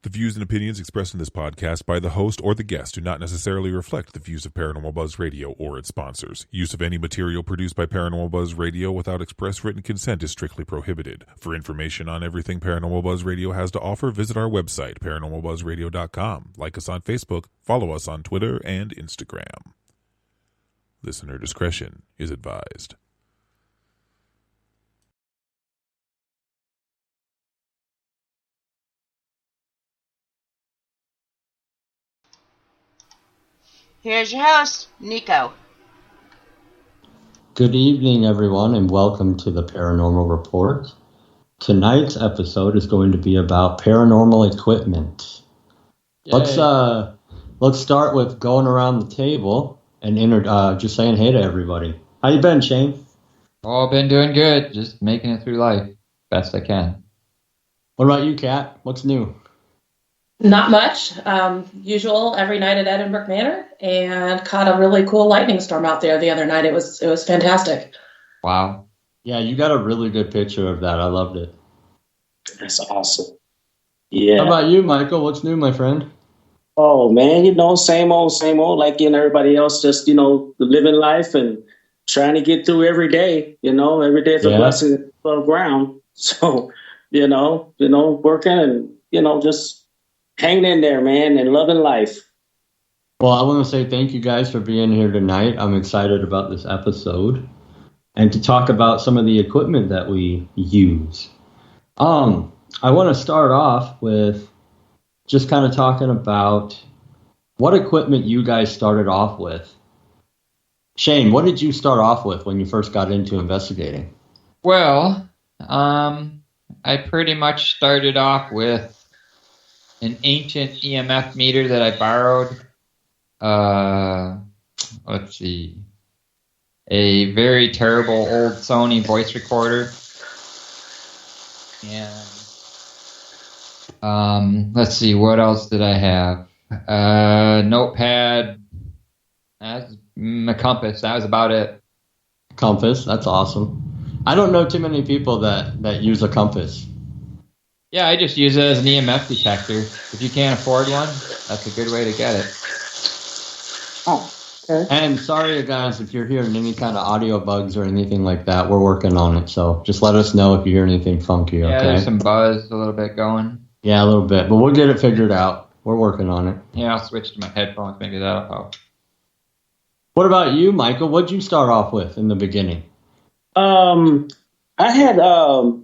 The views and opinions expressed in this podcast by the host or the guest do not necessarily reflect the views of Paranormal Buzz Radio or its sponsors. Use of any material produced by Paranormal Buzz Radio without express written consent is strictly prohibited. For information on everything Paranormal Buzz Radio has to offer, visit our website, paranormalbuzzradio.com. Like us on Facebook, follow us on Twitter and Instagram. Listener discretion is advised. Here's your host, Nico. Good evening, everyone, and welcome to the Paranormal Report. Tonight's episode is going to be about paranormal equipment. Yay. Let's start with going around the table and just saying hey to everybody. How you been, Shane? Oh, been doing good. Just making it through life best I can. What about you, Kat? What's new? Not much. Usual every night at Edinburgh Manor, and caught a really cool lightning storm out there the other night. It was fantastic. Wow. Yeah, you got a really good picture of that. I loved it. That's awesome. Yeah. How about you, Michael? What's new, my friend? Oh, man, same old, like everybody else, just, living life and trying to get through every day, every day is a blessing above ground. So, working and, just hanging in there, man, and loving life. Well, I want to say thank you guys for being here tonight. I'm excited about this episode and to talk about some of the equipment that we use. I want to start off with just kind of talking about what equipment you guys started off with. Shane, what did you start off with when you first got into investigating? Well, I pretty much started off with an ancient EMF meter that I borrowed. A very terrible old Sony voice recorder. And let's see, what else did I have? Notepad, a compass. That was about it. Compass, that's awesome. I don't know too many people that use a compass. Yeah, I just use it as an EMF detector. If you can't afford one, that's a good way to get it. Oh, okay. And sorry, guys, if you're hearing any kind of audio bugs or anything like that, we're working on it. So just let us know if you hear anything funky, okay? Yeah, there's some buzz a little bit going. Yeah, a little bit, but we'll get it figured out. We're working on it. Yeah, I'll switch to my headphones, maybe that'll help. What about you, Michael? What'd you start off with in the beginning? I had a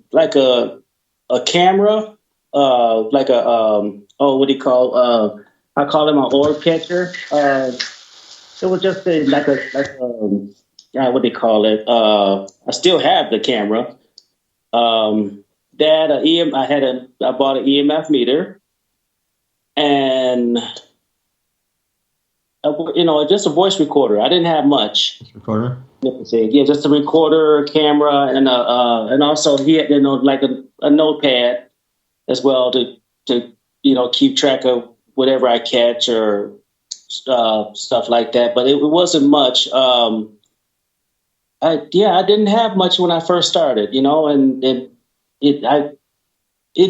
camera, what do you call? I call it my orb catcher. It was just what do you call it? I still have the camera. I bought an EMF meter, and just a voice recorder. I didn't have much. Recorder. Yeah, just a recorder, camera, and also he had a notepad as well to keep track of whatever I catch or stuff like that. But it wasn't much. I didn't have much when I first started, and it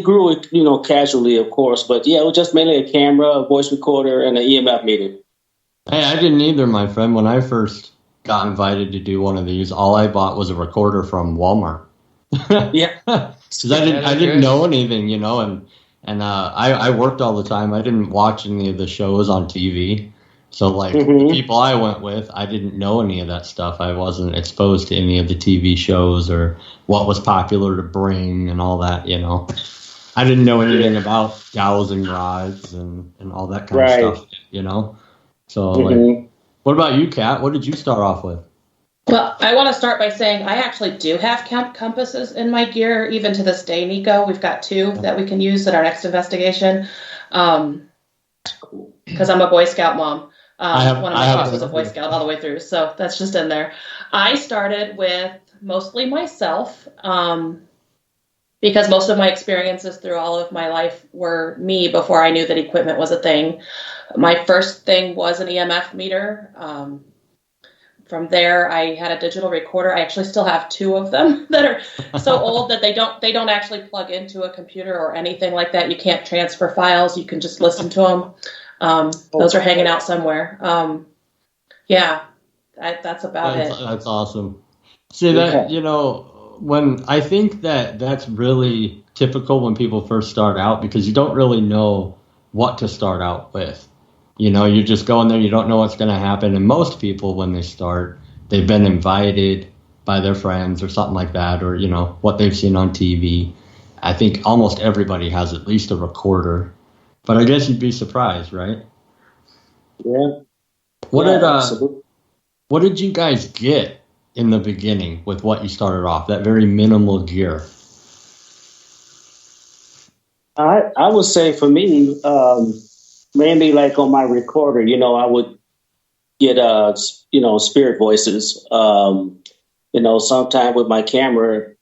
grew, casually, of course. But yeah, it was just mainly a camera, a voice recorder, and an EMF meter. Hey, I didn't either, my friend. When I first got invited to do one of these, all I bought was a recorder from Walmart. Yeah, because I didn't know anything, and I worked all the time. I didn't watch any of the shows on TV, so the people I went with, I didn't know any of that stuff. I wasn't exposed to any of the TV shows or what was popular to bring and all that. I didn't know anything about dowsing rods and all that kind of stuff. So what about you, Kat? What did you start off with? Well, I want to start by saying I actually do have compasses in my gear, even to this day, Nico. We've got 2 that we can use at our next investigation. Because I'm a Boy Scout mom. One of my moms was a Boy Scout all the way through, so that's just in there. I started with mostly myself, because most of my experiences through all of my life were me before I knew that equipment was a thing. My first thing was an EMF meter. From there, I had a digital recorder. I actually still have 2 of them that are so old that they don't actually plug into a computer or anything like that. You can't transfer files. You can just listen to them. Those are hanging out somewhere. That's about it. That's awesome. See that, when I think that's really typical when people first start out, because you don't really know what to start out with. You just go in there, you don't know what's going to happen. And most people, when they start, they've been invited by their friends or something like that, or, what they've seen on TV. I think almost everybody has at least a recorder. But I guess you'd be surprised, right? Yeah. What did you guys get in the beginning with what you started off, that very minimal gear? I would say for me, mainly like on my recorder, I would get, spirit voices. Sometime with my camera,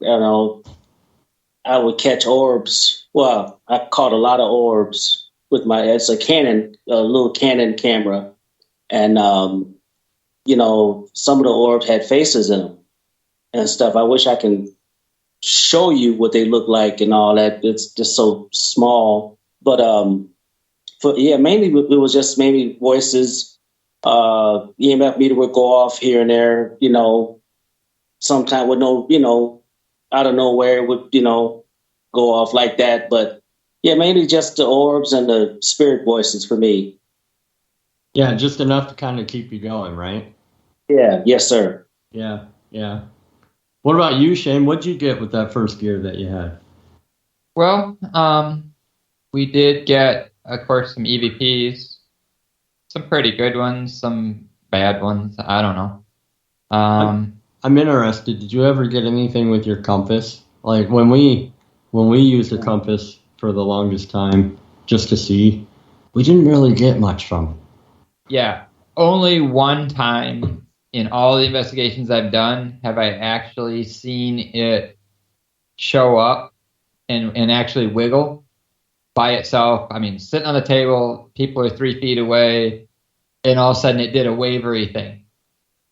I would catch orbs. Well, I caught a lot of orbs with it's a little Canon camera. And, some of the orbs had faces in them and stuff. I wish I can show you what they look like and all that. It's just so small. But, mainly it was just maybe voices. EMF meter would go off here and there, sometime with no, out of nowhere it would, go off like that. But mainly just the orbs and the spirit voices for me. Yeah, just enough to kind of keep you going, right? Yeah, yes, sir. Yeah. What about you, Shane? What'd you get with that first gear that you had? Well, we did get, of course, some EVPs, some pretty good ones, some bad ones. I don't know. I'm interested. Did you ever get anything with your compass? Like when we used a compass for the longest time just to see, we didn't really get much from it. Yeah, only one time in all the investigations I've done have I actually seen it show up and actually wiggle by itself. I mean, sitting on the table, people are 3 feet away, and all of a sudden it did a wavery thing.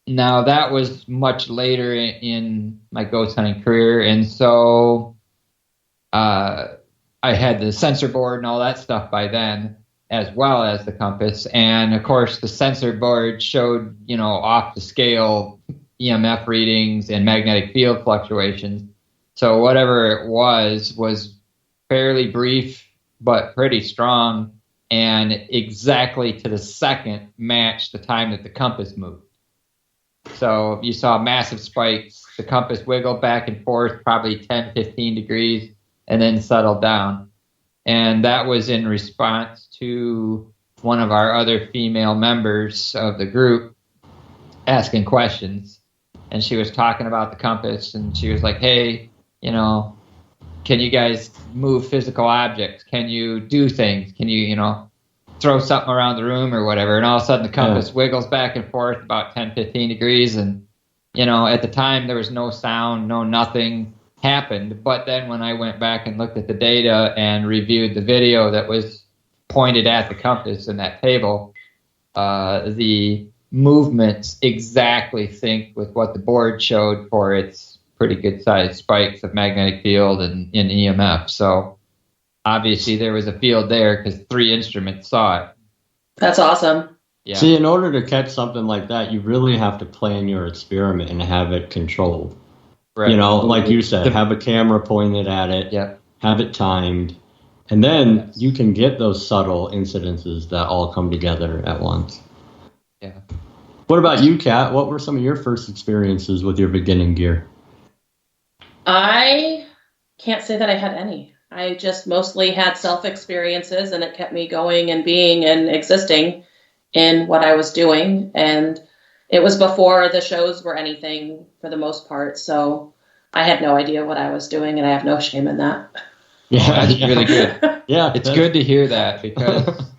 Now, that was much later in my ghost hunting career, and so I had the sensor board and all that stuff by then, as well as the compass. And of course the sensor board showed, off the scale EMF readings and magnetic field fluctuations. So whatever it was fairly brief, but pretty strong, and exactly to the second matched the time that the compass moved. So you saw massive spikes, the compass wiggled back and forth, probably 10, 15 degrees, and then settled down. And that was in response to one of our other female members of the group asking questions. And she was talking about the compass, and she was like, hey, can you guys move physical objects? Can you do things? Can you, throw something around the room or whatever? And all of a sudden the compass wiggles back and forth about 10, 15 degrees. And, at the time there was no sound, nothing happened. But then when I went back and looked at the data and reviewed the video that was pointed at the compass in that table, the movements exactly sync with what the board showed for its pretty good sized spikes of magnetic field and in EMF. So obviously there was a field there because 3 instruments saw it. That's awesome. Yeah. See, in order to catch something like that, you really have to plan your experiment and have it controlled. Right. Like you said, have a camera pointed at it, have it timed, and then you can get those subtle incidences that all come together at once. Yeah. What about you, Kat? What were some of your first experiences with your beginning gear? I can't say that I had any. I just mostly had self-experiences, and it kept me going and being and existing in what I was doing. And it was before the shows were anything for the most part, so I had no idea what I was doing, and I have no shame in that. Yeah, that's really good. Yeah, it's good to hear that because,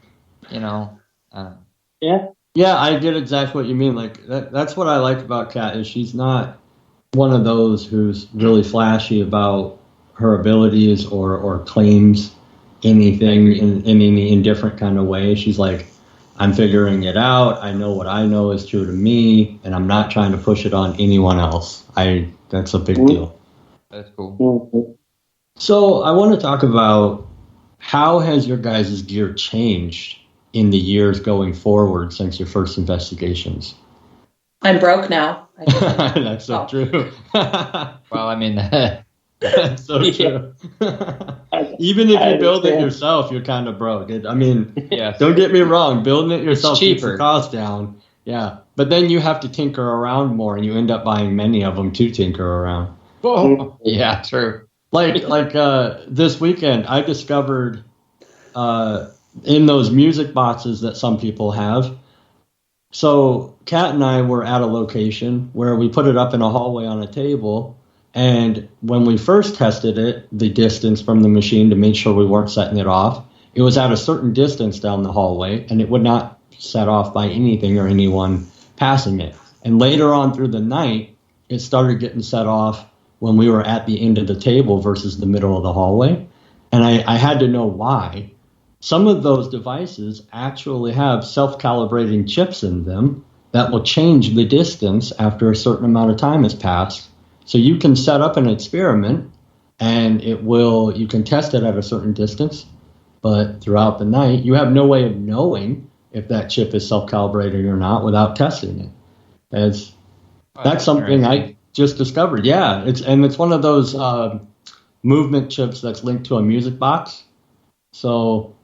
Yeah, I get exactly what you mean. Like that's what I like about Kat is she's not one of those who's really flashy about her abilities or claims anything in any indifferent kind of way. She's like, I'm figuring it out. I know what I know is true to me, and I'm not trying to push it on anyone else. That's a big deal. That's cool. So I want to talk about how has your guys' gear changed in the years going forward since your first investigations? I'm broke now. That's so true. Well, I mean, that's so true. Even if you build it yourself, you're kind of broke. I mean, yes. Don't get me wrong. Building it yourself keeps the cost down. Yeah. But then you have to tinker around more, and you end up buying many of them to tinker around. Oh, yeah, true. Like this weekend, I discovered in those music boxes that some people have. So Kat and I were at a location where we put it up in a hallway on a table, and when we first tested it, the distance from the machine to make sure we weren't setting it off, it was at a certain distance down the hallway, and it would not set off by anything or anyone passing it. And later on through the night, it started getting set off when we were at the end of the table versus the middle of the hallway. And I had to know why. Some of those devices actually have self-calibrating chips in them that will change the distance after a certain amount of time has passed. So you can set up an experiment and you can test it at a certain distance, but throughout the night, you have no way of knowing if that chip is self-calibrating or not without testing it. That's something I just discovered. Yeah, it's one of those movement chips that's linked to a music box. So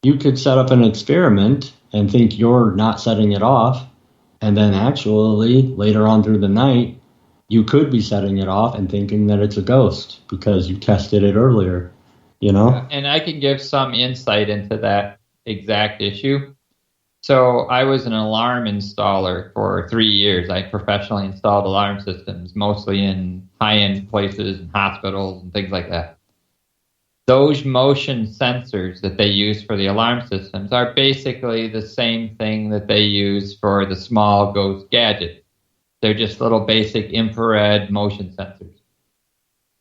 you could set up an experiment and think you're not setting it off, and then actually later on through the night, you could be setting it off and thinking that it's a ghost because you tested it earlier, you know? And I can give some insight into that exact issue. So I was an alarm installer for 3 years. I professionally installed alarm systems, mostly in high-end places and hospitals and things like that. Those motion sensors that they use for the alarm systems are basically the same thing that they use for the small ghost gadget. They're just little basic infrared motion sensors.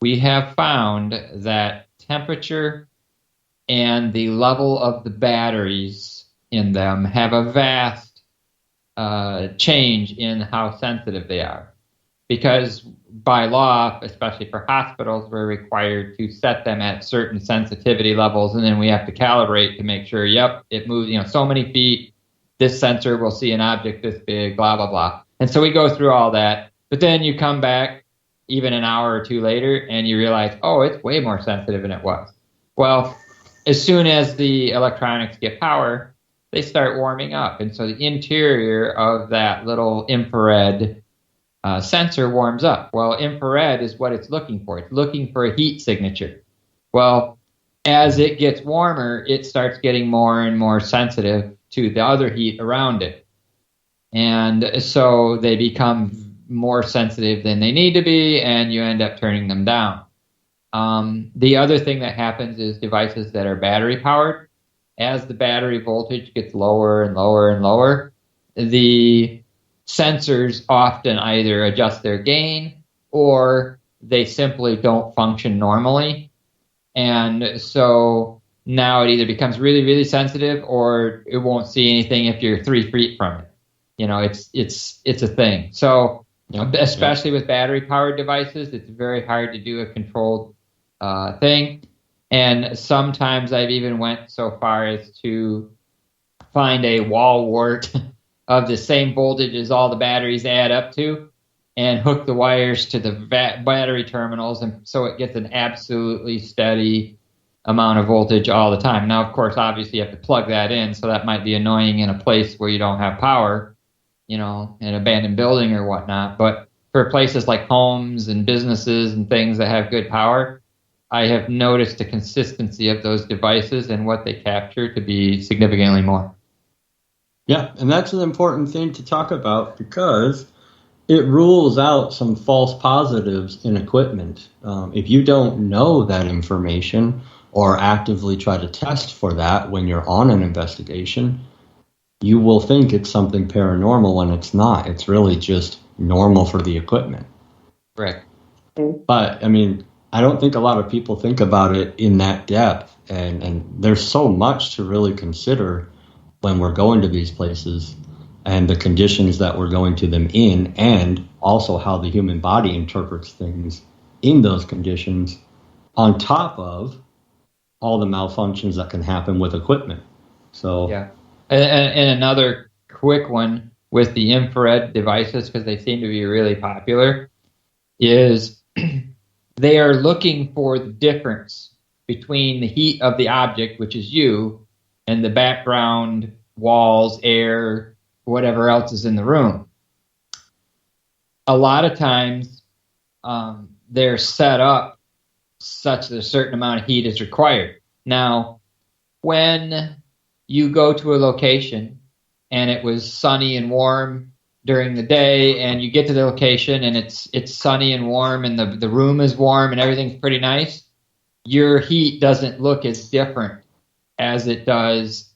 We have found that temperature and the level of the batteries in them have a vast change in how sensitive they are. Because by law, especially for hospitals, we're required to set them at certain sensitivity levels, and then we have to calibrate to make sure, it moves, so many feet, this sensor will see an object this big, blah, blah, blah. And so we go through all that, but then you come back even an hour or two later, and you realize, it's way more sensitive than it was. Well, as soon as the electronics get power, they start warming up, and so the interior of that little infrared sensor warms up. Well, infrared is what it's looking for. It's looking for a heat signature. Well, as it gets warmer, it starts getting more and more sensitive to the other heat around it. And so they become more sensitive than they need to be, and you end up turning them down. The other thing that happens is devices that are battery powered. As the battery voltage gets lower and lower and lower, the sensors often either adjust their gain or they simply don't function normally. And so now it either becomes really, really sensitive or it won't see anything if you're 3 feet from it. It's a thing. So especially with battery powered devices, it's very hard to do a controlled thing. And sometimes I've even went so far as to find a wall wart of the same voltage as all the batteries add up to and hook the wires to the battery terminals, and so it gets an absolutely steady amount of voltage all the time. Now, of course, obviously you have to plug that in, so that might be annoying in a place where you don't have power, in an abandoned building or whatnot. But for places like homes and businesses and things that have good power, I have noticed the consistency of those devices and what they capture to be significantly more. Yeah, and that's an important thing to talk about because it rules out some false positives in equipment. If you don't know that information or actively try to test for that when you're on an investigation, you will think it's something paranormal when it's not. It's really just normal for the equipment. Right. But, I don't think a lot of people think about it in that depth, and there's so much to really consider when we're going to these places and the conditions that we're going to them in, and also how the human body interprets things in those conditions, on top of all the malfunctions that can happen with equipment. So yeah. And another quick one with the infrared devices, because they seem to be really popular, is they are looking for the difference between the heat of the object, which is you, and the background, walls, air, whatever else is in the room. A lot of times they're set up such that a certain amount of heat is required. Now, when you go to a location and it was sunny and warm during the day, and you get to the location and it's sunny and warm and the room is warm and everything's pretty nice, your heat doesn't look as different as it does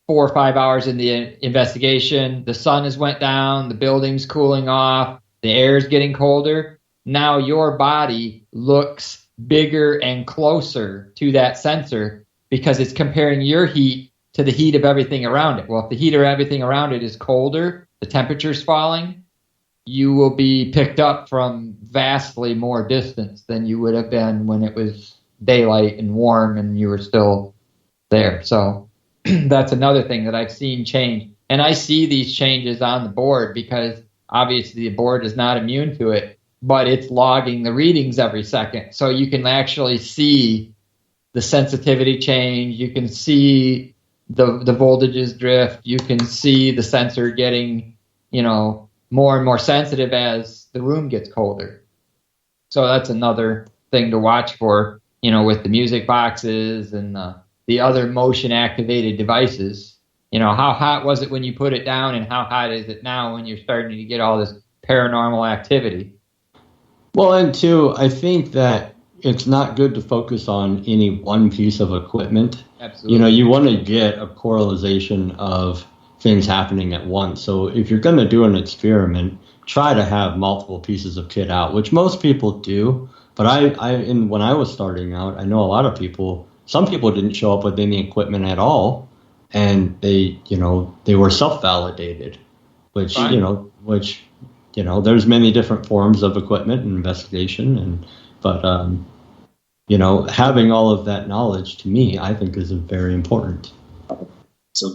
4 or 5 hours in the investigation. The sun has went down, the building's cooling off, the air is getting colder. Now your body looks bigger and closer to that sensor because it's comparing your heat to the heat of everything around it. Well, if the heat of everything around it is colder, the temperature's falling, you will be picked up from vastly more distance than you would have been when it was daylight and warm and you were still there. So that's another thing that I've seen change. And I see these changes on the board because obviously the board is not immune to it, but it's logging the readings every second. So you can actually see the sensitivity change. You can see the voltages drift. You can see the sensor getting, more and more sensitive as the room gets colder. So that's another thing to watch for, with the music boxes and the other motion activated devices. How hot was it when you put it down, and how hot is it now when you're starting to get all this paranormal activity? Well, and two, I think that it's not good to focus on any one piece of equipment. Absolutely. You want to get a correlation of things happening at once. So if you're going to do an experiment, try to have multiple pieces of kit out, which most people do. But when I was starting out, I know a lot of people, some people didn't show up with any equipment at all, and they were self-validated, which, there's many different forms of equipment and investigation, but having all of that knowledge, to me, I think is very important.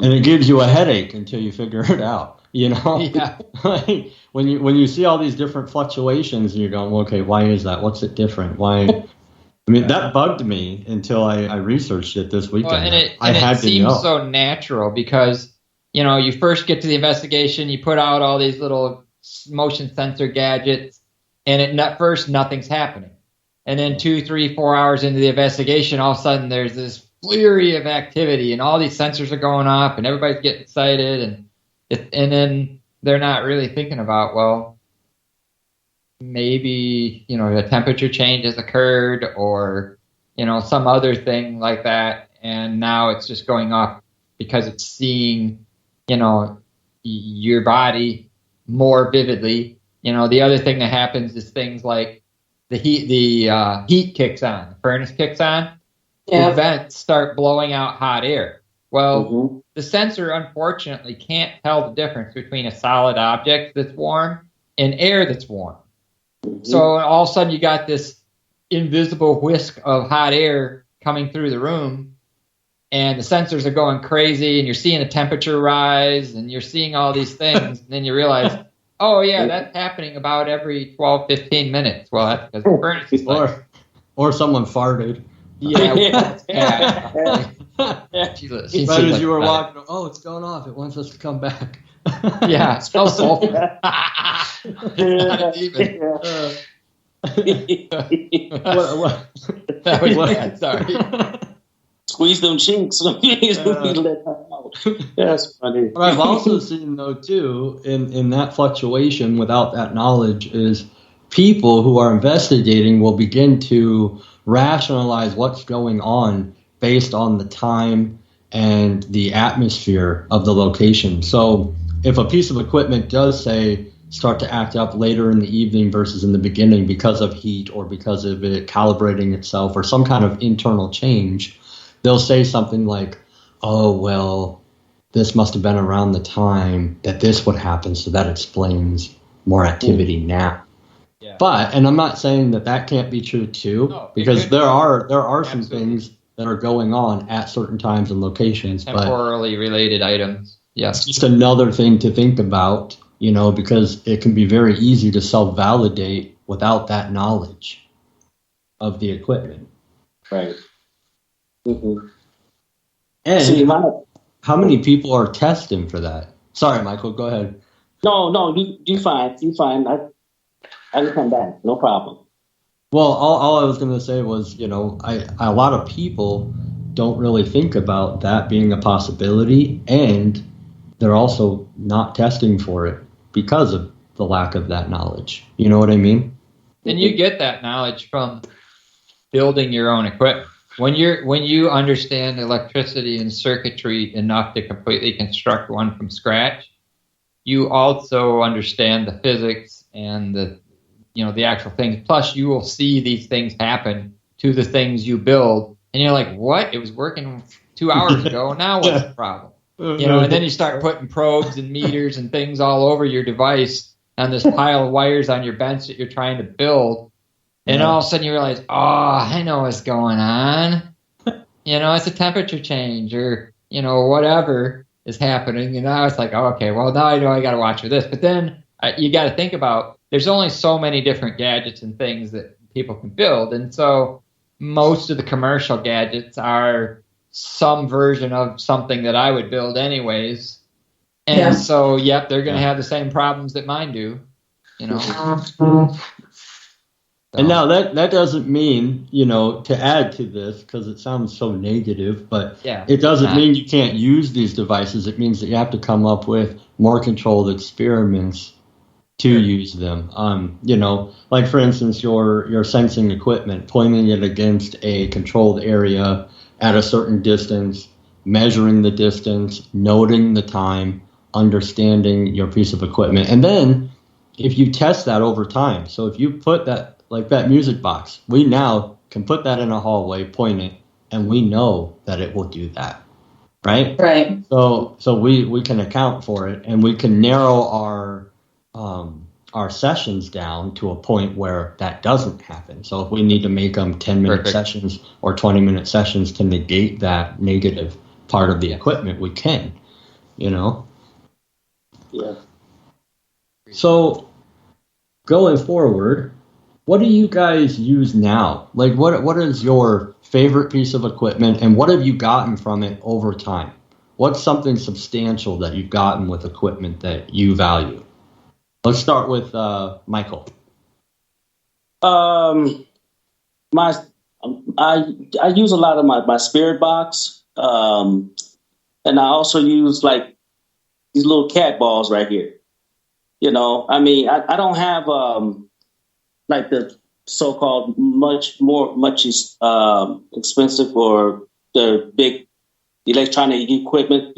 And it gives you a headache until you figure it out, Yeah. Like, when you see all these different fluctuations and you're going, well, okay, why is that? What's it different? Why? I mean, that bugged me until I researched it this weekend. Well, it seems so natural because, you first get to the investigation, you put out all these little motion sensor gadgets, and at first nothing's happening. And then 2, 3, 4 hours into the investigation, all of a sudden there's this flurry of activity, and all these sensors are going off, and everybody's getting excited, and then they're not really thinking about, well, maybe a temperature change has occurred, or some other thing like that, and now it's just going off because it's seeing your body more vividly. The other thing that happens is things like the heat kicks on, the furnace kicks on, the vents start blowing out hot air. Well, the sensor unfortunately can't tell the difference between a solid object that's warm and air that's warm. So all of a sudden you got this invisible whisk of hot air coming through the room, and the sensors are going crazy, and you're seeing the temperature rise, and you're seeing all these things, and then you realize, oh yeah, that's happening about every 12, 15 minutes. Well, that's because the furnace is or someone farted. Yeah. Right as you were walking, it's going off. It wants us to come back. Yeah, it smells sulfur. That was bad, sorry. Squeeze them cheeks. Let that out. That's funny. What I've also seen, though, too, in that fluctuation without that knowledge is people who are investigating will begin to rationalize what's going on based on the time and the atmosphere of the location. So if a piece of equipment does, say, start to act up later in the evening versus in the beginning because of heat or because of it calibrating itself or some kind of internal change, they'll say something like, oh, well, this must have been around the time that this would happen, so that explains more activity now. Yeah. But, and I'm not saying that can't be true too, because there are some things that are going on at certain times and locations. Temporally related items. Yes. It's just another thing to think about, because it can be very easy to self-validate without that knowledge of the equipment. Right. Mm-hmm. And how many people are testing for that? Sorry, Michael, go ahead. No, you fine. You fine. I can come back. No problem. Well, all I was going to say was, a lot of people don't really think about that being a possibility, and they're also not testing for it because of the lack of that knowledge. You know what I mean? And you get that knowledge from building your own equipment. When you understand electricity and circuitry enough to completely construct one from scratch, you also understand the physics and the actual things. Plus, you will see these things happen to the things you build, and you're like, "What? It was working 2 hours ago. Now what's the problem?" And then you start putting probes and meters and things all over your device on this pile of wires on your bench that you're trying to build. And all of a sudden you realize, I know what's going on. It's a temperature change or, whatever is happening. And now it's like, okay, well, now I know I got to watch for this. But then you got to think about there's only so many different gadgets and things that people can build. And so most of the commercial gadgets are some version of something that I would build anyways. And so, they're going to have the same problems that mine do, And now that doesn't mean, to add to this, because it sounds so negative, but it doesn't mean you can't use these devices. It means that you have to come up with more controlled experiments to use them. Like for instance, your sensing equipment, pointing it against a controlled area at a certain distance, measuring the distance, noting the time, understanding your piece of equipment. And then if you test that over time, so if you put that, like that music box, we now can put that in a hallway, point it, and we know that it will do that, right? Right. So we can account for it, and we can narrow our sessions down to a point where that doesn't happen. So if we need to make them 10-minute sessions or 20-minute sessions to negate that negative part of the equipment, we can, Yeah. So going forward, what do you guys use now? Like, what is your favorite piece of equipment, and what have you gotten from it over time? What's something substantial that you've gotten with equipment that you value? Let's start with Michael. I use a lot of my spirit box, and I also use like these little cat balls right here. I don't have like the so-called much expensive or the big electronic equipment.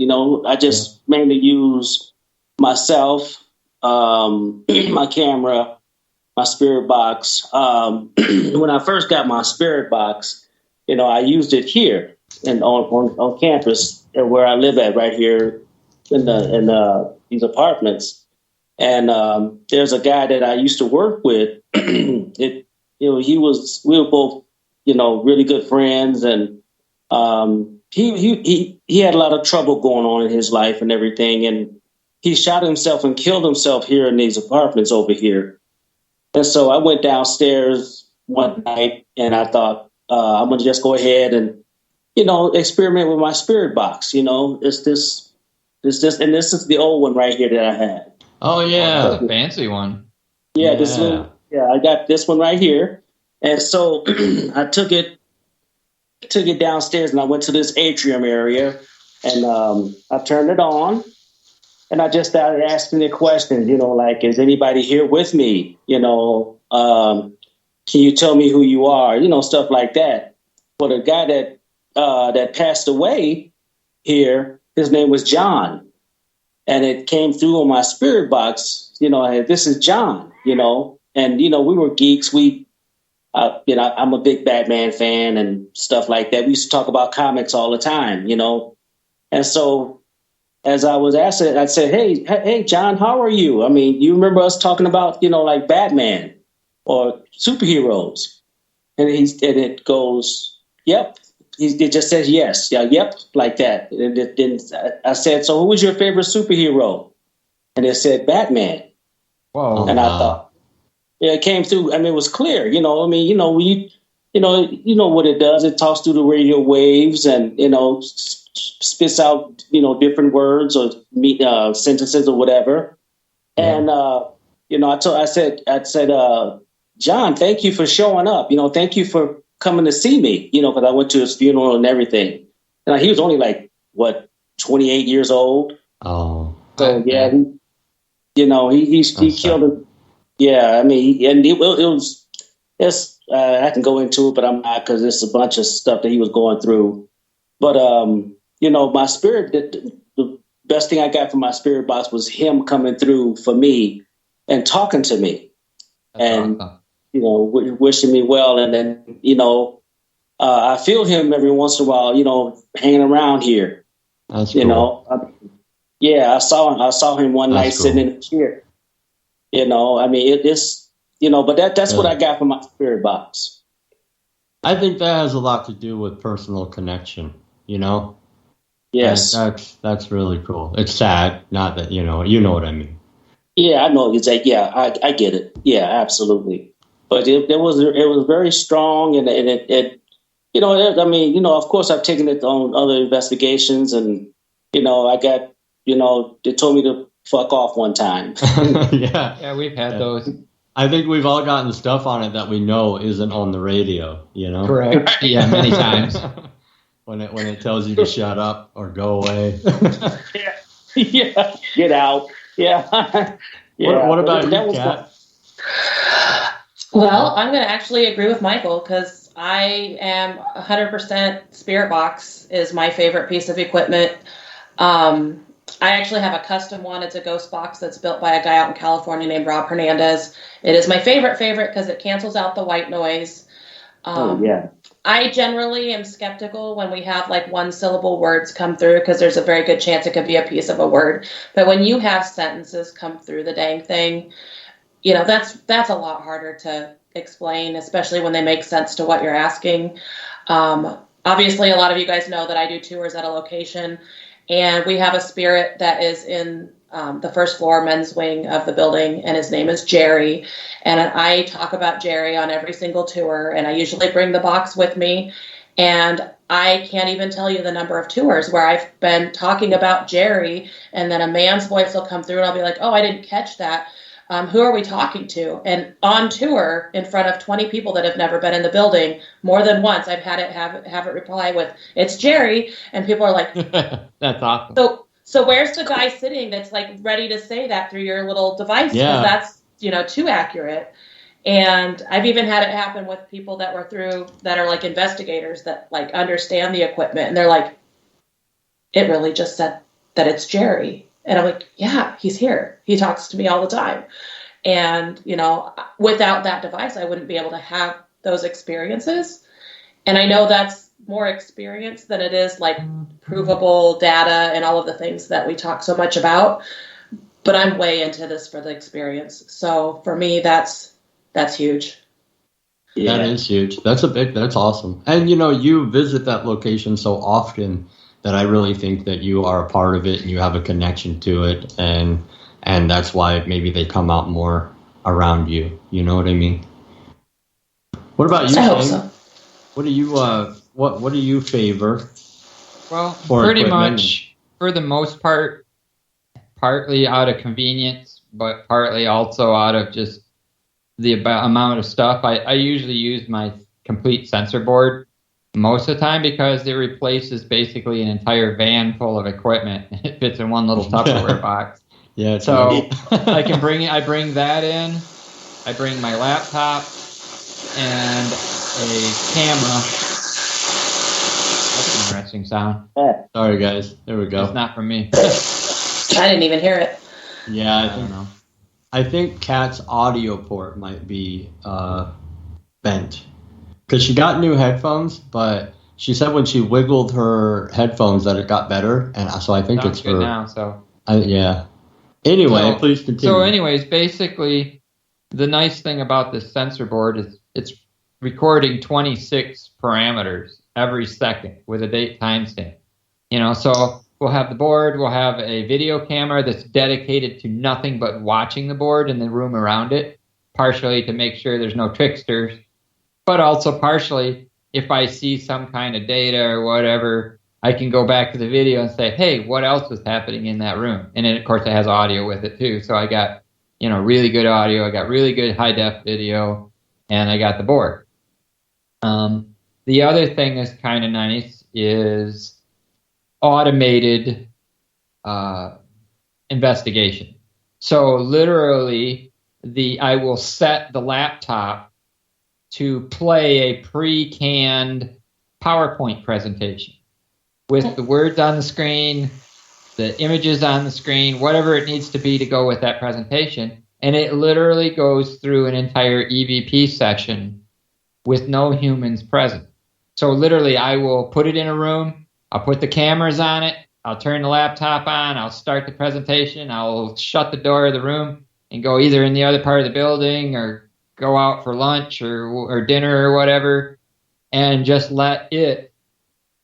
I just mainly use myself, my camera, my spirit box. When I first got my spirit box, I used it here and on campus where I live at right here in these apartments. And there's a guy that I used to work with. We were both, really good friends, and he had a lot of trouble going on in his life and everything, and he shot himself and killed himself here in these apartments over here. And so I went downstairs one night, and I thought I'm gonna just go ahead and experiment with my spirit box. It's this, and this is the old one right here that I had. Oh yeah, that's a fancy one. Yeah, I got this one right here, and so I took it downstairs, and I went to this atrium area, and I turned it on, and I just started asking the questions, like, is anybody here with me? Can you tell me who you are? Stuff like that. But a guy that passed away here, his name was John. And it came through on my spirit box, this is John, and, we were geeks. I'm a big Batman fan and stuff like that. We used to talk about comics all the time, and so as I was asked it, I said, hey, John, how are you? I mean, you remember us talking about, like Batman or superheroes? And it goes, yep. It just says yes, yeah, yep, like that. And then I said, so who was your favorite superhero? And it said Batman. Whoa! And I thought, yeah, it came through. I mean, it was clear. I mean, what it does. It talks through the radio waves and spits out different words or sentences or whatever. Yeah. And I said, John, thank you for showing up. Thank you for coming to see me. Because I went to his funeral and everything. And he was only 28 years old. Oh, so yeah, he killed him. Yeah, I mean, and it was. I can go into it, but I'm not, because it's a bunch of stuff that he was going through. But my spirit, the best thing I got from my spirit box was him coming through for me and talking to me. That's awesome. Wishing me well. And then, I feel him every once in a while, hanging around here. That's cool. I saw him one night sitting in a chair. I mean, it's, but that's what I got from my spirit box. I think that has a lot to do with personal connection, Yes. That's really cool. It's sad, not that, you know what I mean. Yeah, I know. It's I get it. Yeah, absolutely. But it was very strong, and it I mean, of course I've taken it on other investigations, and I got, they told me to fuck off one time. Yeah, we've had those. I think we've all gotten stuff on it that we know isn't on the radio, Correct. Yeah, many times. when it tells you to shut up or go away. Yeah, get out. Yeah. Yeah. What about you, Kat? Well, I'm going to actually agree with Michael, because I am 100% Spirit Box is my favorite piece of equipment. I actually have a custom one. It's a ghost box that's built by a guy out in California named Rob Hernandez. It is my favorite because it cancels out the white noise. Yeah. I generally am skeptical when we have one syllable words come through, because there's a very good chance it could be a piece of a word. But when you have sentences come through the dang thing, that's a lot harder to explain, especially when they make sense to what you're asking. Obviously, a lot of you guys know that I do tours at a location, and we have a spirit that is in the first floor men's wing of the building, and his name is Jerry. And I talk about Jerry on every single tour, and I usually bring the box with me. And I can't even tell you the number of tours where I've been talking about Jerry, and then a man's voice will come through, and I'll be like, oh, I didn't catch that. Who are we talking to? And on tour, in front of 20 people that have never been in the building, more than once, I've had it have it reply with, it's Jerry. And people are like, that's awesome. So where's the guy sitting that's ready to say that through your little device? Yeah. Because that's, too accurate. And I've even had it happen with people that are investigators that understand the equipment. And they're like, it really just said that it's Jerry. And I'm like, yeah, he's here. He talks to me all the time. And, without that device, I wouldn't be able to have those experiences. And I know that's more experience than it is provable data and all of the things that we talk so much about. But I'm way into this for the experience. So for me, that's huge. Yeah. That is huge. That's awesome. And, you visit that location so often that I really think that you are a part of it and you have a connection to it, and that's why maybe they come out more around you. You know what I mean? What about you, I hope so. What do you what do you favor? Well, pretty much for the most part, partly out of convenience, but partly also out of just the amount of stuff. I usually use my complete sensor board most of the time, because it replaces basically an entire van full of equipment. It fits in one little Tupperware box. Yeah. So I bring that in. I bring my laptop and a camera. That's an interesting sound. Sorry, guys. There we go. It's not from me. I didn't even hear it. Yeah, I don't know. I think Kat's audio port might be bent. Because she got new headphones, but she said when she wiggled her headphones that it got better, and so I think Sounds it's good her. now. So Yeah. Anyway, please continue. So, anyways, basically, the nice thing about this sensor board is it's recording 26 parameters every second with a date timestamp. So we'll have the board, we'll have a video camera that's dedicated to nothing but watching the board and the room around it, partially to make sure there's no tricksters, but also partially if I see some kind of data or whatever, I can go back to the video and say, hey, what else was happening in that room? And then, of course, it has audio with it, too. So I got, really good audio. I got really good high-def video, and I got the board. The other thing that's kind of nice is automated investigation. So literally, I will set the laptop to play a pre-canned PowerPoint presentation with the words on the screen, the images on the screen, whatever it needs to be to go with that presentation. And it literally goes through an entire EVP session with no humans present. So literally, I will put it in a room, I'll put the cameras on it, I'll turn the laptop on, I'll start the presentation, I'll shut the door of the room and go either in the other part of the building or go out for lunch or dinner or whatever, and just let it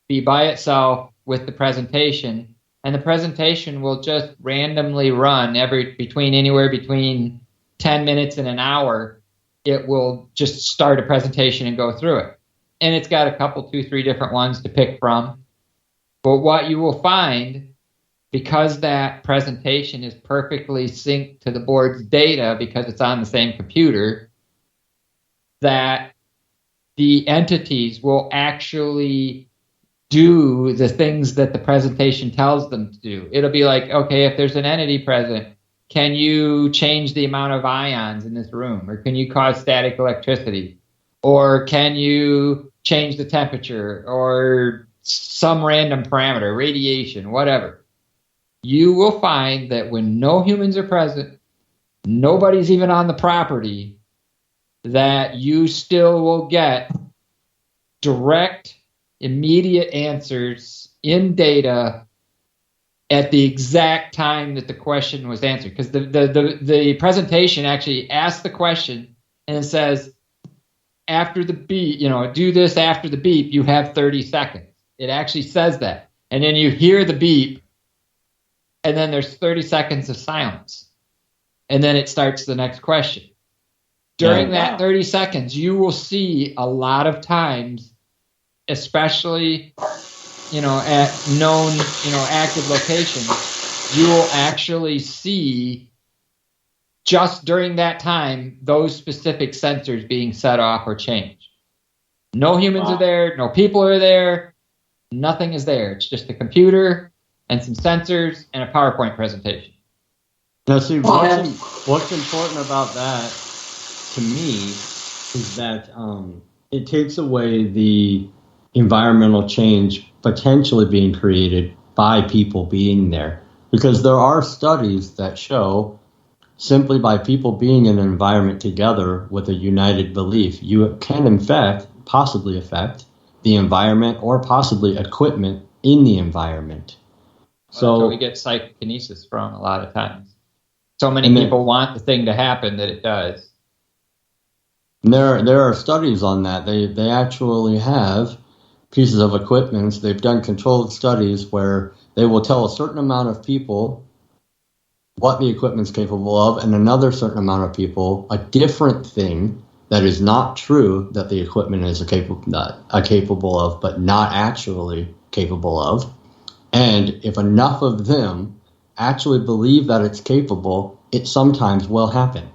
be by itself with the presentation, and the presentation will just randomly run anywhere between 10 minutes and an hour. It will just start a presentation and go through it. And it's got a couple, 2, 3 different ones to pick from. But what you will find, because that presentation is perfectly synced to the board's data because it's on the same computer, that the entities will actually do the things that the presentation tells them to do. It'll be like, okay, if there's an entity present, can you change the amount of ions in this room? Or can you cause static electricity? Or can you change the temperature? Or some random parameter, radiation, whatever. You will find that when no humans are present, nobody's even on the property, that you still will get direct, immediate answers in data at the exact time that the question was answered. Because the presentation actually asks the question and it says, after the beep, do this after the beep, you have 30 seconds. It actually says that. And then you hear the beep, and then there's 30 seconds of silence. And then it starts the next question. During that 30 seconds, you will see a lot of times, especially, at known, active locations, you will actually see just during that time, those specific sensors being set off or changed. No humans are there, no people are there, nothing is there. It's just a computer and some sensors and a PowerPoint presentation. Now, see, what's important about that to me is that it takes away the environmental change potentially being created by people being there. Because there are studies that show simply by people being in an environment together with a united belief, you can in fact possibly affect the environment or possibly equipment in the environment. So we get psychokinesis from a lot of times. So many people want the thing to happen that it does. There are studies on that. They actually have pieces of equipment. They've done controlled studies where they will tell a certain amount of people what the equipment's capable of, and another certain amount of people a different thing that is not true that the equipment is capable of, but not actually capable of. And if enough of them actually believe that it's capable, it sometimes will happen.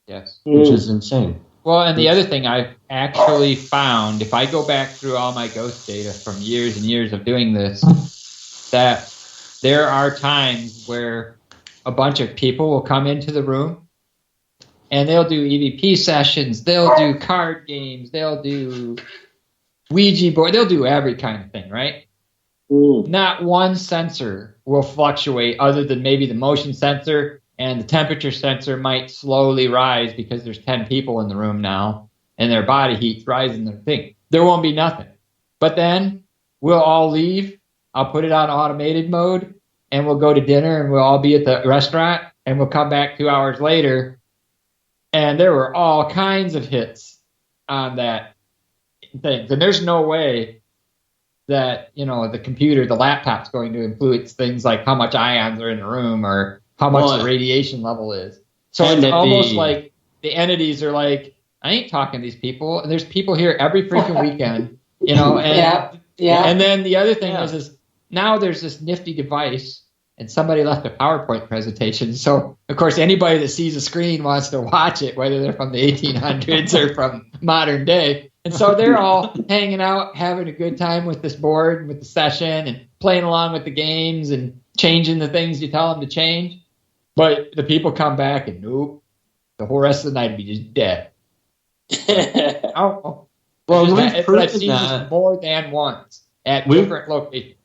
Yes. Which is insane. Well, and the other thing I've actually found, if I go back through all my ghost data from years and years of doing this, that there are times where a bunch of people will come into the room and they'll do EVP sessions, they'll do card games, they'll do Ouija board, they'll do every kind of thing, right? Not one sensor will fluctuate other than maybe the motion sensor, and the temperature sensor might slowly rise because there's 10 people in the room now and their body heat's rising their thing. There won't be nothing. But then we'll all leave. I'll put it on automated mode, and we'll go to dinner, and we'll all be at the restaurant, and we'll come back 2 hours later, and there were all kinds of hits on that thing. And there's no way that, the computer, the laptop's going to influence things like how much ions are in the room or how much the radiation level is. So it's almost like the entities are like, I ain't talking to these people. And there's people here every freaking weekend, And, and then the other thing is now there's this nifty device, and somebody left a PowerPoint presentation. So, of course, anybody that sees a screen wants to watch it, whether they're from the 1800s or from modern day. And so they're all hanging out, having a good time with this board and with the session and playing along with the games and changing the things you tell them to change. But the people come back and nope, the whole rest of the night would be just dead. Well, I've seen this more than once at different locations.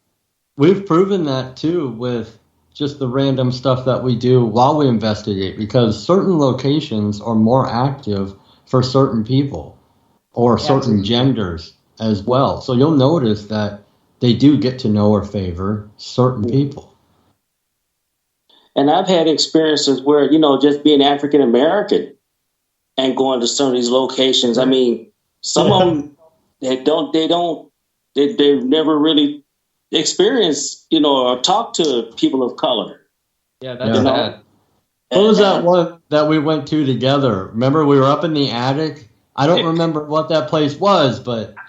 We've proven that too with just the random stuff that we do while we investigate, because certain locations are more active for certain people or certain genders as well. So you'll notice that they do get to know or favor certain people. And I've had experiences where, just being African American and going to some of these locations. I mean, some of them they've never really experienced, or talked to people of color. Yeah, that's bad. What was that one that we went to together? Remember, we were up in the attic. I don't remember what that place was, but I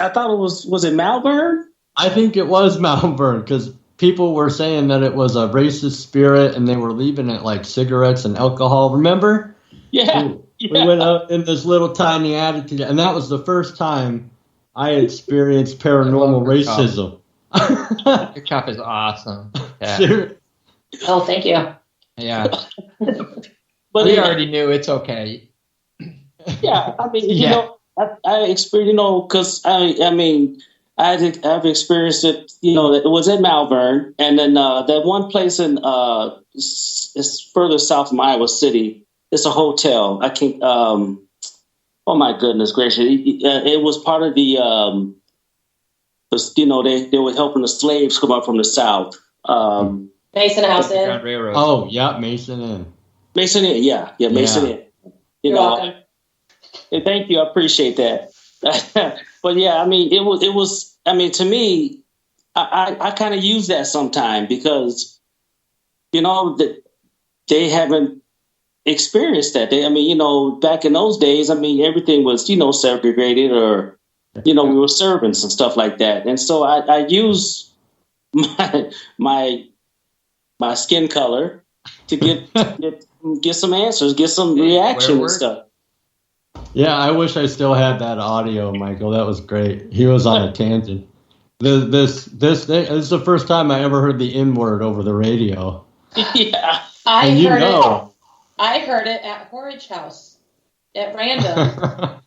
thought it was it Malvern? I think it was Malvern, because people were saying that it was a racist spirit and they were leaving it like cigarettes and alcohol. Remember? Yeah. We went up in this little tiny attic together, and that was the first time I experienced paranormal racism. Your cup is awesome. Yeah. Oh, thank you. Yeah. But we already knew it's okay. Yeah, I mean, I experienced, because I've experienced it. It was in Malvern, and then that one place in it's further south from Iowa City. It's a hotel. I can't. Oh my goodness gracious! It was part of the. They were helping the slaves come up from the south. Mason House Inn. Oh yeah, Mason Inn. Mason Inn, yeah, Mason Inn. You're welcome. Thank you, I appreciate that. But yeah, I mean, it was. I mean, to me, I kind of use that sometime because, that they haven't experienced that. Back in those days, everything was, segregated, or, we were servants and stuff like that. And so I use my skin color to get some answers, get some reaction and stuff. Yeah, I wish I still had that audio, Michael. That was great. He was on a tangent. This is the first time I ever heard the N word over the radio. Yeah, I heard it at Horridge House at random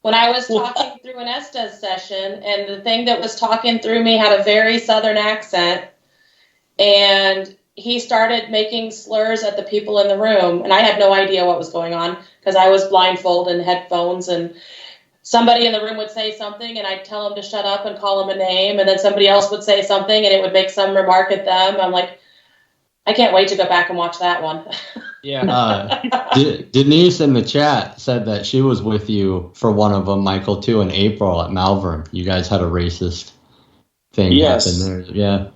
when I was talking through an Estes session, and the thing that was talking through me had a very southern accent, and he started making slurs at the people in the room, and I had no idea what was going on because I was blindfolded and headphones, and somebody in the room would say something, and I'd tell them to shut up and call them a name, and then somebody else would say something, and it would make some remark at them. I'm like, I can't wait to go back and watch that one. Yeah. Denise in the chat said that she was with you for one of them, Michael, too, in April at Malvern. You guys had a racist thing happen there. Yeah.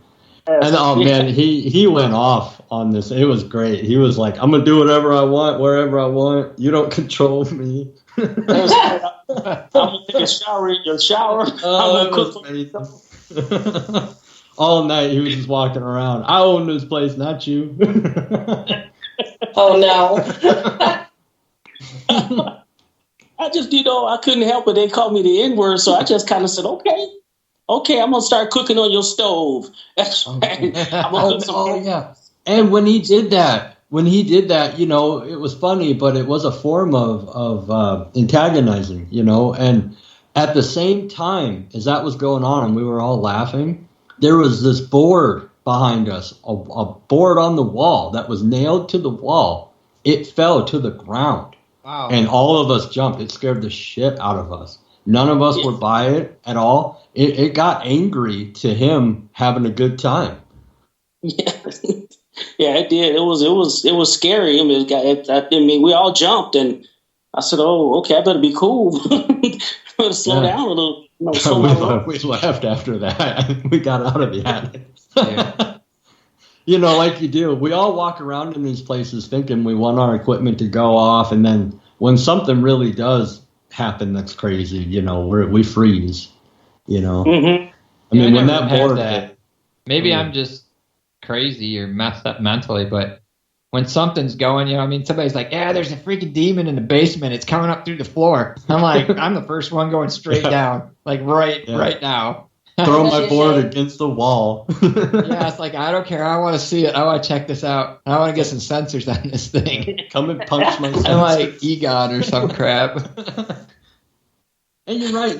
And man, he went off on this. It was great. He was like, I'm gonna do whatever I want, wherever I want. You don't control me. I'm gonna take a shower in your shower. I'm gonna cook. All night he was just walking around. I own this place, not you. Oh no. I just, I couldn't help it. They called me the N-word, so I just kind of said, okay, I'm gonna start cooking on your stove. That's right. I'm gonna cook some yeah. And when he did that, it was funny, but it was a form of antagonizing, and at the same time as that was going on and we were all laughing, there was this board behind us, a board on the wall that was nailed to the wall. It fell to the ground. Wow. And all of us jumped. It scared the shit out of us. None of us would buy it at all. It got angry to him having a good time. Yeah, yeah, it did. It was scary. I mean, we all jumped, and I said, "Oh, okay, I better be cool. Better slow down a little." We laughed after that. We got out of the attic. Yeah. Like you do. We all walk around in these places thinking we want our equipment to go off, and then when something really does happen that's crazy, we freeze. Mm-hmm. I mean, when that board maybe I'm just crazy or messed up mentally, but when something's going, somebody's like, "Yeah, there's a freaking demon in the basement. It's coming up through the floor." I'm like, I'm the first one going straight down, like right now. Throw my board against the wall. Yeah, it's like, I don't care. I want to see it. I want to check this out. I want to get some sensors on this thing. Come and punch my sensors. I'm like Egon or some crap. And you're right.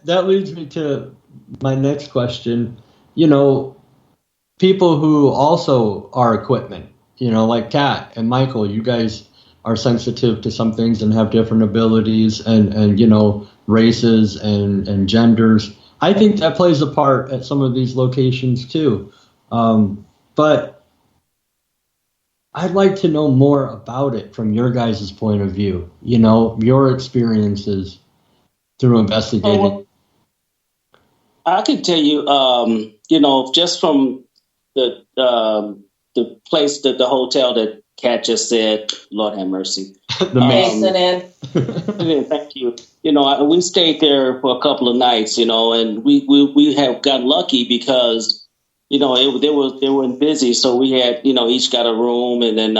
That leads me to my next question. People who also are equipment, like Kat and Michael, you guys are sensitive to some things and have different abilities and races and genders. I think that plays a part at some of these locations too. But I'd like to know more about it from your guys' point of view, your experiences through investigating. I can tell you, just from the place, the hotel that Kat just said, Lord have mercy. Thank you. We stayed there for a couple of nights, and we have got lucky because, they weren't busy. So we had, each got a room, and then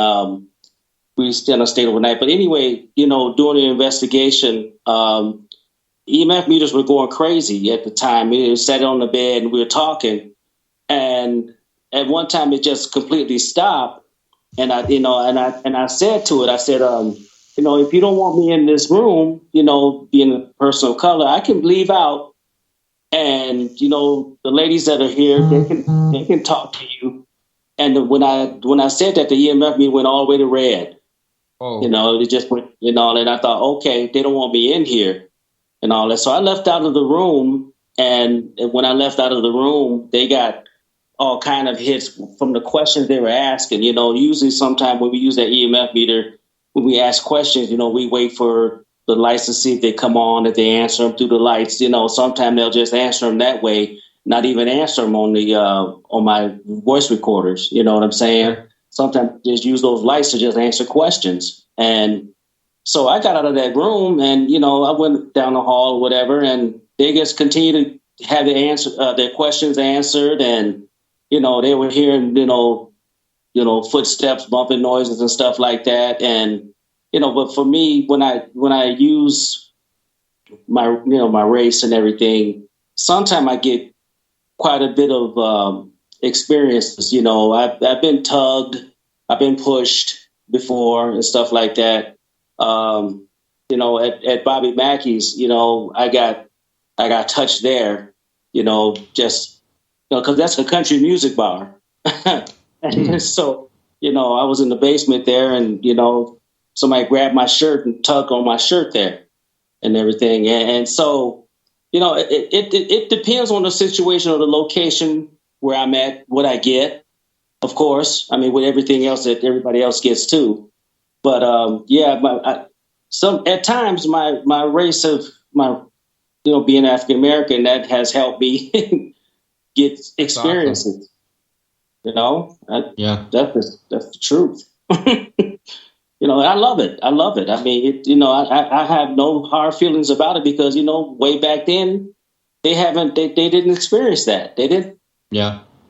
we stayed overnight. But anyway, during the investigation, EMF meters were going crazy at the time. We sat on the bed and we were talking, and at one time it just completely stopped. And I said to it, I said, if you don't want me in this room, being a person of color, I can leave out. And, the ladies that are here, they can talk to you. And when I said that, the EMF meter went all the way to red. Oh. It just went, and I thought, okay, they don't want me in here and all that. So I left out of the room. And when I left out of the room, they got all kind of hits from the questions they were asking. Usually sometime when we use that EMF meter, when we ask questions, we wait for the lights to see if they come on, if they answer them through the lights. Sometimes they'll just answer them that way, not even answer them on the on my voice recorders. You know what I'm saying? Sometimes just use those lights to just answer questions. And so I got out of that room, and I went down the hall or whatever, and they just continued to have their questions answered, and they were hearing footsteps, bumping noises and stuff like that. And, but for me, when I use my race and everything, sometimes I get quite a bit of experiences. I've been tugged, I've been pushed before and stuff like that. At Bobby Mackey's, I got touched there, because that's a country music bar. And so, I was in the basement there, and, somebody grabbed my shirt and tugged on my shirt there and everything. And so, it depends on the situation or the location where I'm at, what I get, of course. I mean, with everything else that everybody else gets too. But, at times my race of being African-American, that has helped me get experiences. Awesome. That's the truth. I love it. I mean, I have no hard feelings about it because, way back then they didn't experience that. They didn't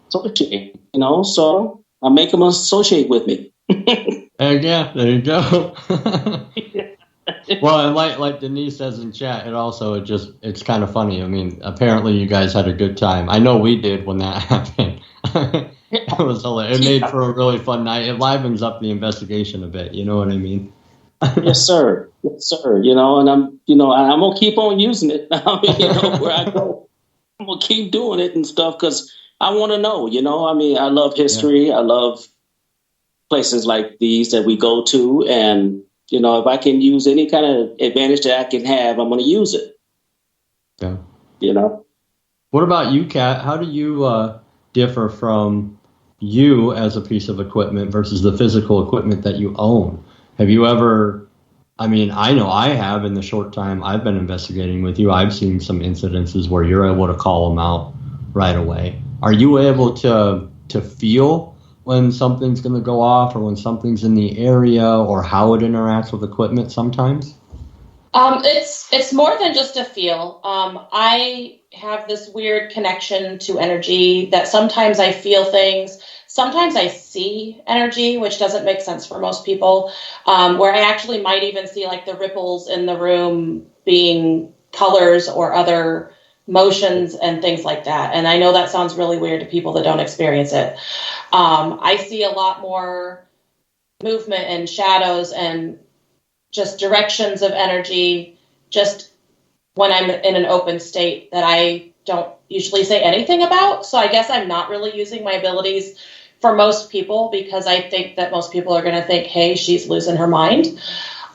associate, so I make them associate with me. Yeah, there you go. Well, and like Denise says in chat, it's kind of funny. I mean, apparently you guys had a good time. I know we did when that happened. It was hilarious. It made for a really fun night. It livens up the investigation a bit. You know what I mean? Yes, sir. And I'm gonna keep on using it. Where I go, I'm gonna keep doing it and stuff because I want to know. I mean, I love history. Yeah. I love places like these that we go to, and if I can use any kind of advantage that I can have, I'm going to use it. you know. What about you, Kat? How do you differ from you as a piece of equipment versus the physical equipment that you own? Have you ever, I mean, I know I have in the short time I've been investigating with you. I've seen some incidences where you're able to call them out right away. Are you able to feel when something's going to go off or when something's in the area or how it interacts with equipment sometimes? It's more than just a feel. I have this weird connection to energy that sometimes I feel things, sometimes I see energy, which doesn't make sense for most people, where I actually might even see like the ripples in the room being colors or other motions and things like that. And I know that sounds really weird to people that don't experience it. I see a lot more movement and shadows and just directions of energy just when I'm in an open state that I don't usually say anything about. So I guess I'm not really using my abilities for most people because I think that most people are going to think, hey, she's losing her mind.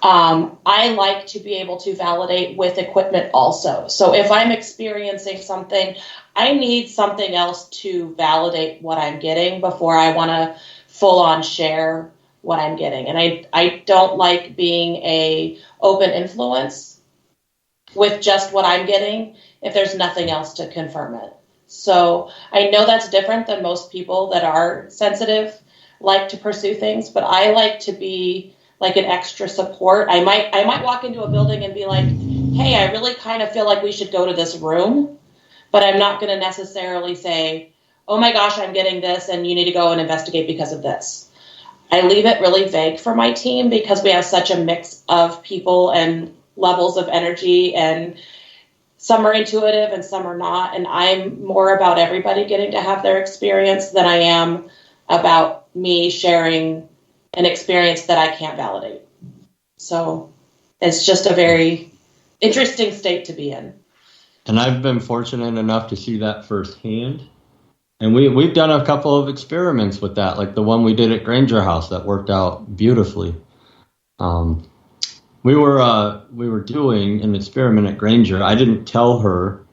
I like to be able to validate with equipment also. So if I'm experiencing something, I need something else to validate what I'm getting before I want to full on share what I'm getting. And I don't like being a open influence with just what I'm getting if there's nothing else to confirm it. So I know that's different than most people that are sensitive, like to pursue things, but I like to be like an extra support. I might walk into a building and be like, hey, I really kind of feel like we should go to this room, but I'm not going to necessarily say, oh my gosh, I'm getting this and you need to go and investigate because of this. I leave it really vague for my team because we have such a mix of people and levels of energy, and some are intuitive and some are not. And I'm more about everybody getting to have their experience than I am about me sharing an experience that I can't validate. So it's just a very interesting state to be in. And I've been fortunate enough to see that firsthand. And we've done a couple of experiments with that, like the one we did at Granger House that worked out beautifully. We were doing an experiment at Granger. I didn't tell her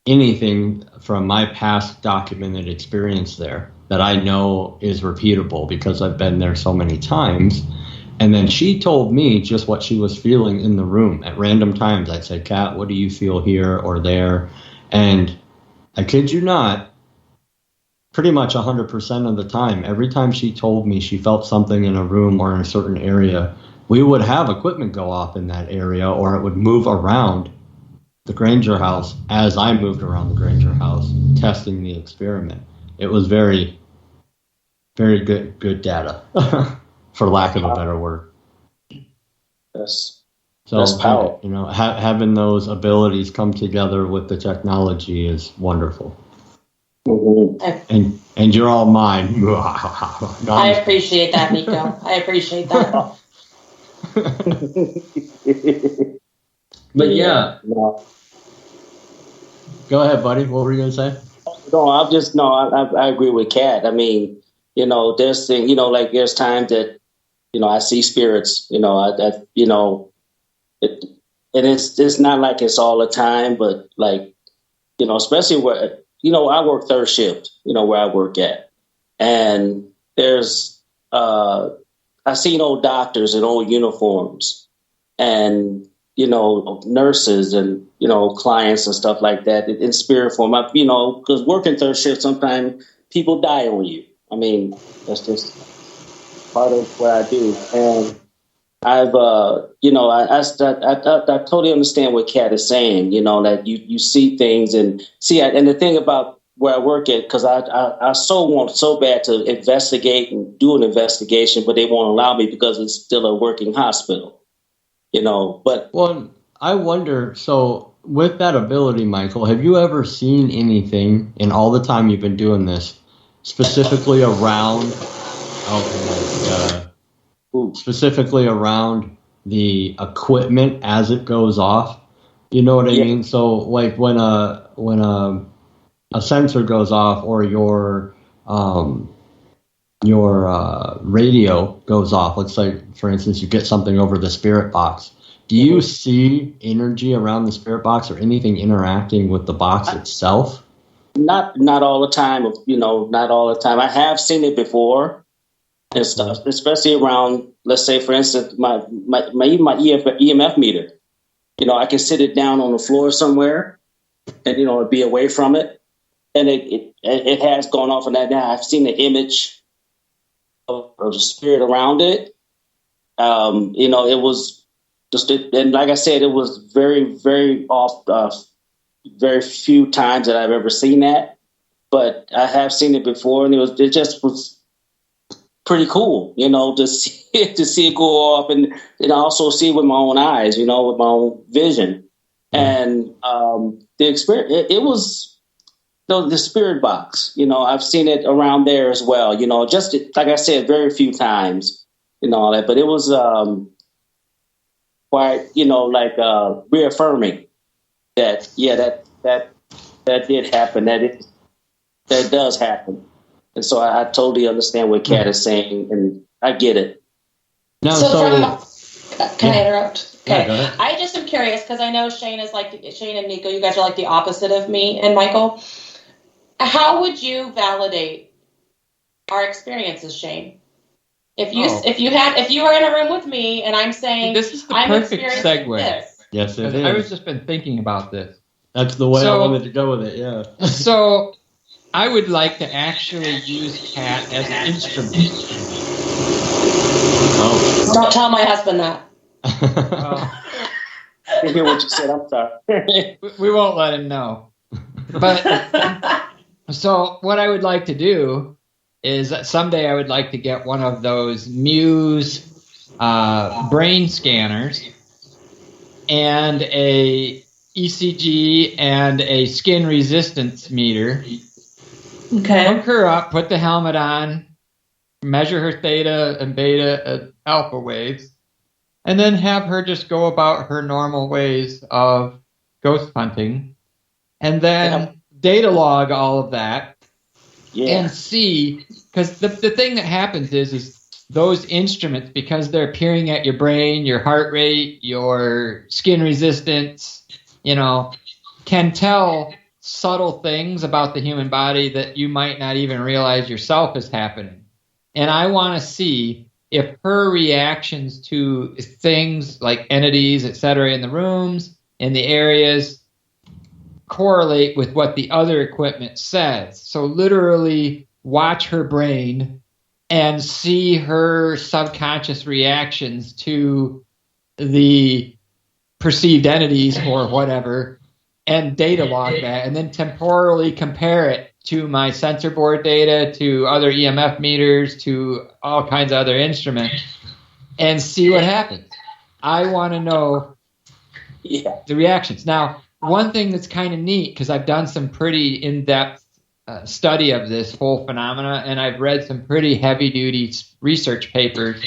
anything from my past documented experience there that I know is repeatable because I've been there so many times. And then she told me just what she was feeling in the room at random times. I'd say, Kat, what do you feel here or there? And I kid you not, pretty much 100% of the time, every time she told me she felt something in a room or in a certain area, we would have equipment go off in that area, or it would move around the Granger House as I moved around the Granger House, testing the experiment. It was very, very good data, for lack of a better word. That's So, powerful. you know, having those abilities come together with the technology is wonderful. Mm-hmm. And you're all mine. No, I appreciate that, Nico. I appreciate that. But yeah. No. Go ahead, buddy. What were you going to say? No, I agree with Kat. I mean, you know, there's things, you know, like there's times that, you know, I see spirits, you know, and it's not like it's all the time, but like, you know, especially where, you know, I work third shift, you know, where I work at. And there's, I seen old doctors in old uniforms and, you know, nurses and, you know, clients and stuff like that in spirit form. You know, because working third shift, sometimes people die on you. I mean, that's just part of what I do. And I've, you know, I totally understand what Kat is saying, you know, that you see things and and the thing about where I work at, because I want so bad to investigate and do an investigation, but they won't allow me because it's still a working hospital, you know, but. Well, I wonder, so with that ability, Michael, have you ever seen anything in all the time you've been doing this specifically around, specifically around the equipment as it goes off? You know what I mean? So like when a sensor goes off or your radio goes off, let's say, for instance, you get something over the spirit box Do you see energy around the spirit box or anything interacting with the box itself? Not all the time, not all the time. I have seen it before and stuff, especially around, let's say, for instance, my EMF meter. I can sit it down on the floor somewhere and, be away from it. And it has gone off on that now. I've seen the image of the spirit around it. It was just, and like I said, it was very, very very few times that I've ever seen that. But I have seen it before, and it just was pretty cool, to see it go off, and also see it with my own eyes, with my own vision. And the experience, it was the spirit box. I've seen it around there as well. Just like I said, very few times, all that. But it was quite, reaffirming that that did happen. That does happen. And so I totally understand what Kat is saying, and I get it. No, can I interrupt? Okay, yeah, I just am curious because I know Shane and Nico. You guys are like the opposite of me and Michael. How would you validate our experiences, Shane? If you were in a room with me and I'm saying this is the I'm perfect experiencing segue. this. Yes, it is. I was just been thinking about this. That's the way I wanted to go with it. Yeah. So I would like to actually use Kat as an instrument. Oh. Don't tell my husband that. I didn't hear what you said. I'm sorry. We won't let him know. But so what I would like to do is someday I would like to get one of those Muse brain scanners and a ECG and a skin resistance meter. Okay. Hook her up, put the helmet on, measure her theta and beta and alpha waves, and then have her just go about her normal ways of ghost hunting, and then data log all of that and see, because the thing that happens is those instruments, because they're peering at your brain, your heart rate, your skin resistance, can tell subtle things about the human body that you might not even realize yourself is happening. And I want to see if her reactions to things like entities, etc., in the rooms, in the areas, correlate with what the other equipment says. So literally watch her brain and see her subconscious reactions to the perceived entities or whatever, and data log that, and then temporally compare it to my sensor board data, to other EMF meters, to all kinds of other instruments, and see what happens. I want to know the reactions. Now, one thing that's kind of neat, because I've done some pretty in-depth study of this whole phenomena, and I've read some pretty heavy-duty research papers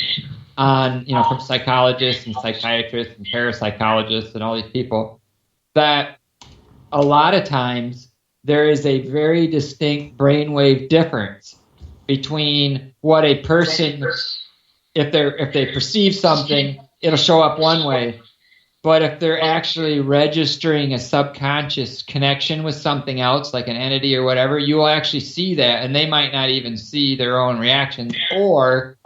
on, from psychologists and psychiatrists and parapsychologists and all these people, that a lot of times there is a very distinct brainwave difference between what a person, if they perceive something, it'll show up one way. But if they're actually registering a subconscious connection with something else, like an entity or whatever, you will actually see that, and they might not even see their own reactions. Or,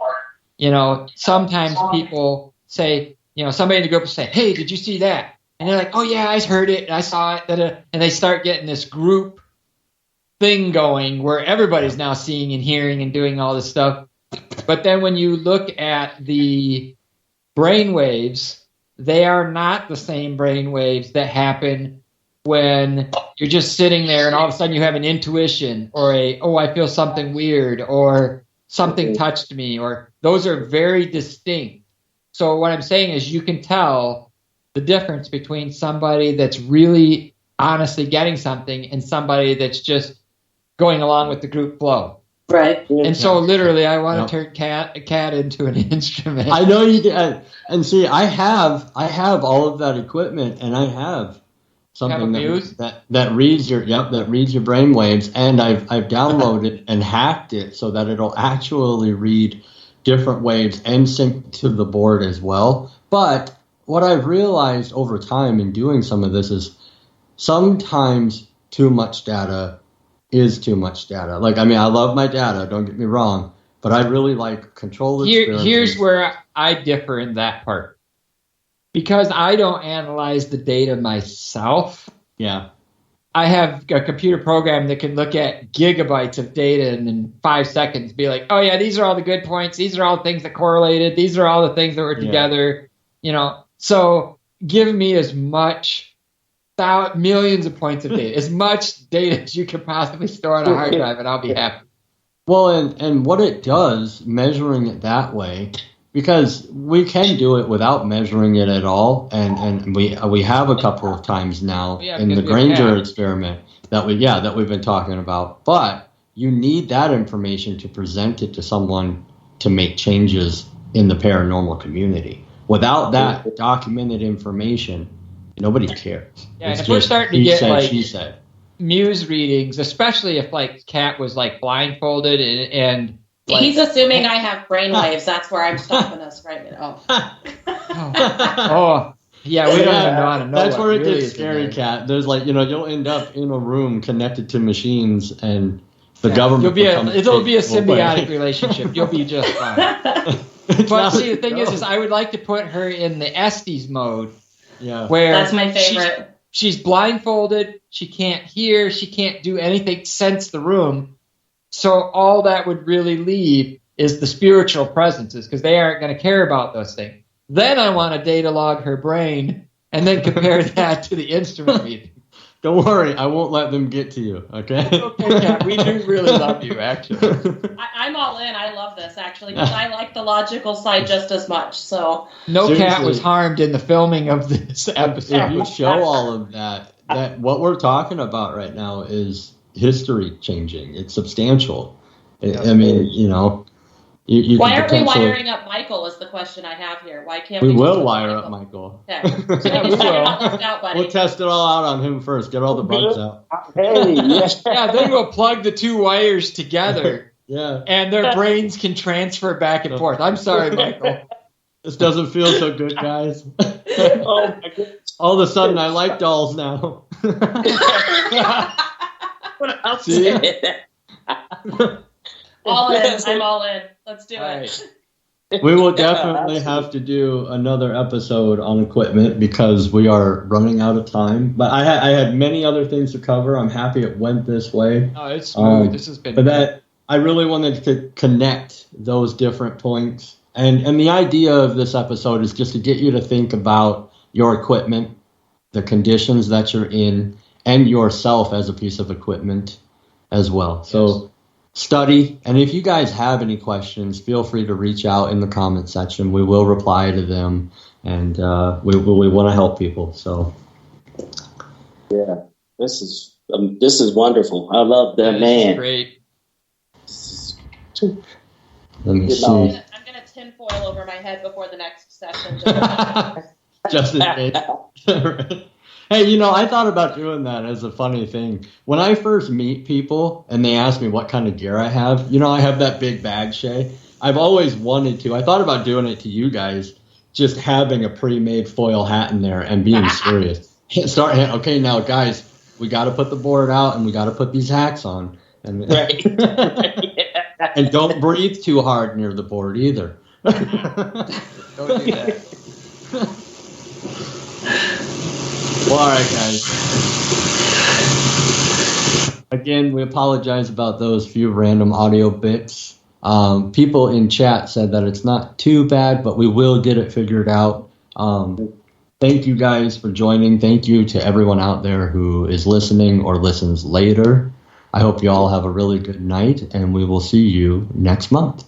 sometimes people say, somebody in the group will say, "Hey, did you see that?" And they're like, "Oh yeah, I heard it, I saw it," and they start getting this group thing going where everybody's now seeing and hearing and doing all this stuff. But then when you look at the brain waves, they are not the same brain waves that happen when you're just sitting there and all of a sudden you have an intuition or I feel something weird or something touched me, or those are very distinct. So what I'm saying is you can tell the difference between somebody that's really honestly getting something and somebody that's just going along with the group flow. Right. And so literally I want to turn a cat into an instrument. I know you do. And see, I have all of that equipment, and I have something that reads your brain waves, and I've downloaded and hacked it so that it'll actually read different waves and sync to the board as well. But what I've realized over time in doing some of this is sometimes too much data is too much data. Like, I mean, I love my data, don't get me wrong, but I really like controlled experiments. Here's where I differ in that part. Because I don't analyze the data myself. Yeah. I have a computer program that can look at gigabytes of data and in 5 seconds be like, oh yeah, these are all the good points. These are all the things that correlated. These are all the things that were together. You know, so give me as much, millions of points of data, as much data as you can possibly store on a hard drive, and I'll be happy. Well, and what it does, measuring it that way, because we can do it without measuring it at all, and we have a couple of times now in the Granger experiment that we've been talking about. But you need that information to present it to someone to make changes in the paranormal community. Without that documented information, nobody cares. Yeah, and if we're starting to get she said. Muse readings, especially if like Kat was like blindfolded and like, he's assuming I have brainwaves. That's where I'm stopping us right now. Oh, yeah, we don't even know how to know. That's where it really gets scary, Kat. There's like, you'll end up in a room connected to machines, and the government. It'll be a symbiotic relationship. You'll be just fine. But see, the thing is I would like to put her in the Estes mode. Yeah, where that's my favorite. She's blindfolded. She can't hear. She can't do anything. Sense the room. So all that would really leave is the spiritual presences, because they aren't going to care about those things. Then I want to data log her brain and then compare that to the instrument reading. Don't worry, I won't let them get to you, okay? Okay, Kat, we do really love you, actually. I'm all in. I love this, actually, because I like the logical side just as much. So no cat was harmed in the filming of this episode. If you show all of that what we're talking about right now is history changing. It's substantial. I mean, you why aren't we wiring up Michael is the question I have here. Why can't we will wire up Michael. Okay. So we will. We'll test it all out on him first. Get all the bugs out. Hey, yeah, then we'll plug the two wires together. Yeah. And their brains can transfer back and forth. I'm sorry, Michael. This doesn't feel so good, guys. Oh my goodness. All of a sudden, I like dolls now. See? All in. I'm all in. Let's do it. We will definitely have to do another episode on equipment because we are running out of time. But I had many other things to cover. I'm happy it went this way. Oh, it's smooth. This has been. But I really wanted to connect those different points. And the idea of this episode is just to get you to think about your equipment, the conditions that you're in, and yourself as a piece of equipment as well. So study. And if you guys have any questions, feel free to reach out in the comment section. We will reply to them, and we want to help people. So yeah, this is wonderful. I love that, man. Great. Let me see. I'm gonna tinfoil over my head before the next session. Just in case. Hey, I thought about doing that as a funny thing. When I first meet people and they ask me what kind of gear I have, I have that big bag, Shay. I've always wanted to. I thought about doing it to you guys, just having a pre-made foil hat in there and being serious. Okay, now, guys, we got to put the board out and we got to put these hats on. And, right. And don't breathe too hard near the board either. Don't do that. Well, all right, guys. Again, we apologize about those few random audio bits. People in chat said that it's not too bad, but we will get it figured out. Thank you guys for joining. Thank you to everyone out there who is listening or listens later. I hope you all have a really good night, and we will see you next month.